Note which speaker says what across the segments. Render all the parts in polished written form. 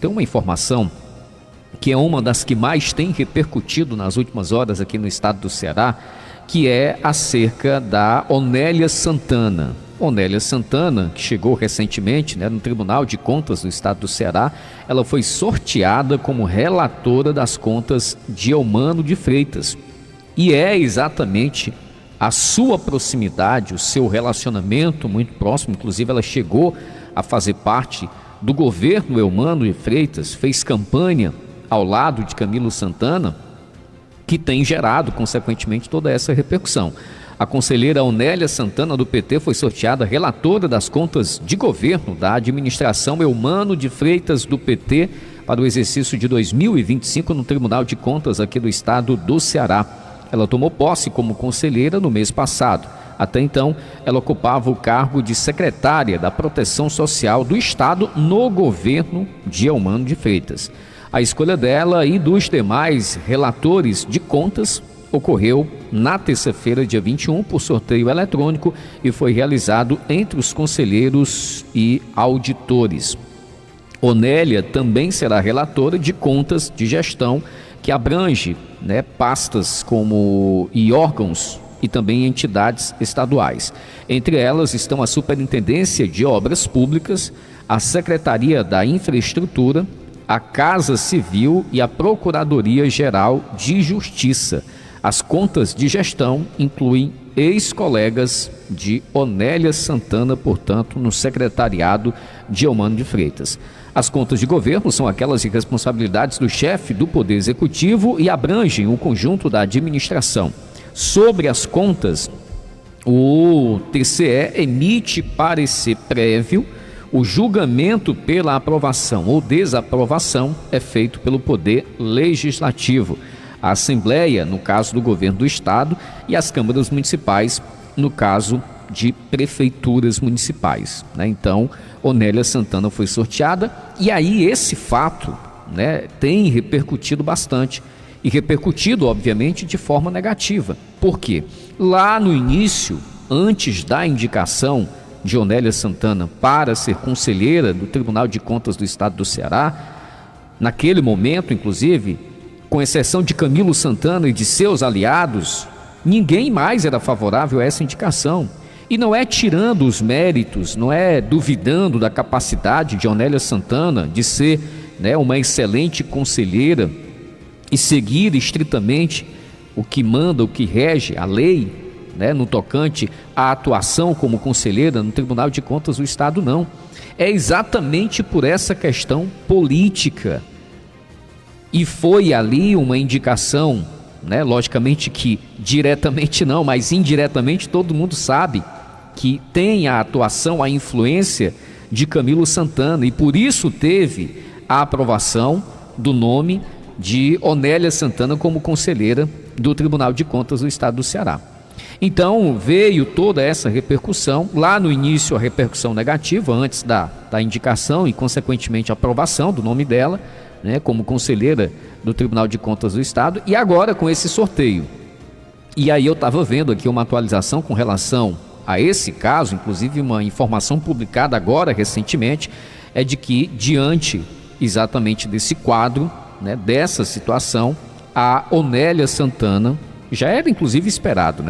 Speaker 1: tem uma informação que é uma das que mais tem repercutido nas últimas horas aqui no estado do Ceará, que é acerca da Onélia Santana. Onélia Santana, que chegou recentemente, no Tribunal de Contas do estado do Ceará, ela foi sorteada como relatora das contas de Eumano de Freitas. E é exatamente a sua proximidade, o seu relacionamento muito próximo, inclusive ela chegou a fazer parte do governo Eumano de Freitas, fez campanha ao lado de Camilo Santana, que tem gerado, consequentemente, toda essa repercussão. A conselheira Onélia Santana, do PT, foi sorteada relatora das contas de governo da administração Eumano de Freitas, do PT, para o exercício de 2025 no Tribunal de Contas aqui do estado do Ceará. Ela tomou posse como conselheira no mês passado. Até então, ela ocupava o cargo de secretária da Proteção Social do estado no governo de Eumano de Freitas. A escolha dela e dos demais relatores de contas ocorreu na terça-feira, dia 21, por sorteio eletrônico e foi realizado entre os conselheiros e auditores. Onélia também será relatora de contas de gestão, que abrange pastas como e órgãos e também entidades estaduais. Entre elas estão a Superintendência de Obras Públicas, a Secretaria da Infraestrutura, a Casa Civil e a Procuradoria-Geral de Justiça. As contas de gestão incluem ex-colegas de Onélia Santana, portanto, no secretariado de Eumano de Freitas. As contas de governo são aquelas de responsabilidades do chefe do Poder Executivo e abrangem o conjunto da administração. Sobre as contas, o TCE emite parecer prévio. O julgamento pela aprovação ou desaprovação é feito pelo Poder Legislativo. A Assembleia, no caso do Governo do Estado, e as câmaras municipais, no caso de prefeituras municipais. Então, Onélia Santana foi sorteada e aí esse fato tem repercutido bastante. E repercutido, obviamente, de forma negativa. Por quê? Lá no início, antes da indicação de Onélia Santana para ser conselheira do Tribunal de Contas do Estado do Ceará, naquele momento, inclusive, com exceção de Camilo Santana e de seus aliados, ninguém mais era favorável a essa indicação. E não é tirando os méritos, não é duvidando da capacidade de Onélia Santana de ser uma excelente conselheira e seguir estritamente o que manda, o que rege a lei, no tocante à atuação como conselheira no Tribunal de Contas do Estado, não. É exatamente por essa questão política. E foi ali uma indicação, logicamente que diretamente não, mas indiretamente todo mundo sabe que tem a atuação, a influência de Camilo Santana, e por isso teve a aprovação do nome de Onélia Santana como conselheira do Tribunal de Contas do Estado do Ceará. Então veio toda essa repercussão, lá no início a repercussão negativa, antes da indicação e consequentemente a aprovação do nome dela, como conselheira do Tribunal de Contas do Estado, e agora com esse sorteio. E aí eu estava vendo aqui uma atualização com relação a esse caso, inclusive uma informação publicada agora recentemente, é de que diante exatamente desse quadro, dessa situação, a Onélia Santana, já era inclusive esperado,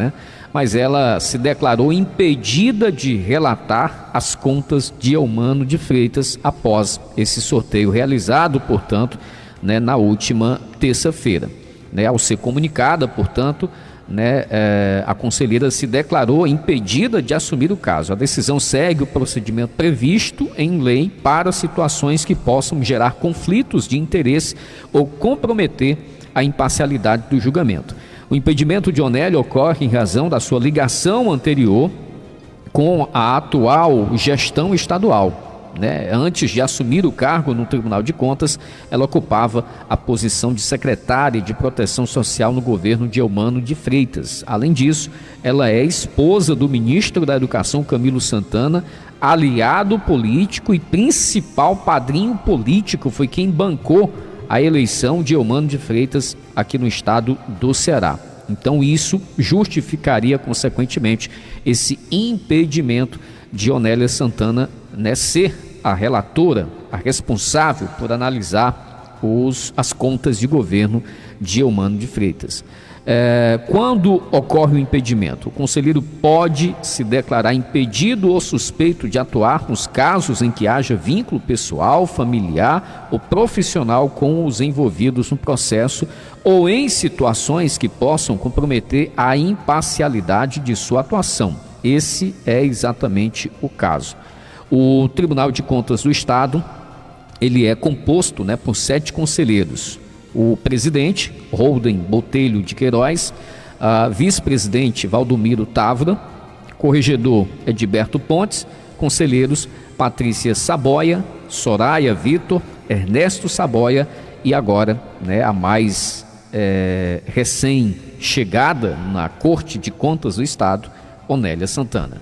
Speaker 1: mas ela se declarou impedida de relatar as contas de Eumano de Freitas após esse sorteio realizado, portanto, na última terça-feira. Ao ser comunicada, portanto, a conselheira se declarou impedida de assumir o caso. A decisão segue o procedimento previsto em lei para situações que possam gerar conflitos de interesse ou comprometer a imparcialidade do julgamento. O impedimento de Onélia ocorre em razão da sua ligação anterior com a atual gestão estadual. Antes de assumir o cargo no Tribunal de Contas, ela ocupava a posição de secretária de Proteção Social no governo de Eumano de Freitas. Além disso, ela é esposa do ministro da Educação, Camilo Santana, aliado político e principal padrinho político, foi quem bancou a eleição de Eumano de Freitas aqui no estado do Ceará. Então isso justificaria, consequentemente, esse impedimento de Onélia Santana ser a relatora, a responsável por analisar as contas de governo de Eumano de Freitas. Quando ocorre o impedimento, o conselheiro pode se declarar impedido ou suspeito de atuar nos casos em que haja vínculo pessoal, familiar ou profissional com os envolvidos no processo ou em situações que possam comprometer a imparcialidade de sua atuação. Esse é exatamente o caso. O Tribunal de Contas do Estado, ele é composto, por 7 conselheiros. O presidente, Rolden Botelho de Queiroz, vice-presidente Valdomiro Távora, corregedor Edberto Pontes, conselheiros Patrícia Saboia, Soraya Vitor, Ernesto Saboia e agora, a mais recém-chegada na Corte de Contas do Estado, Onélia Santana.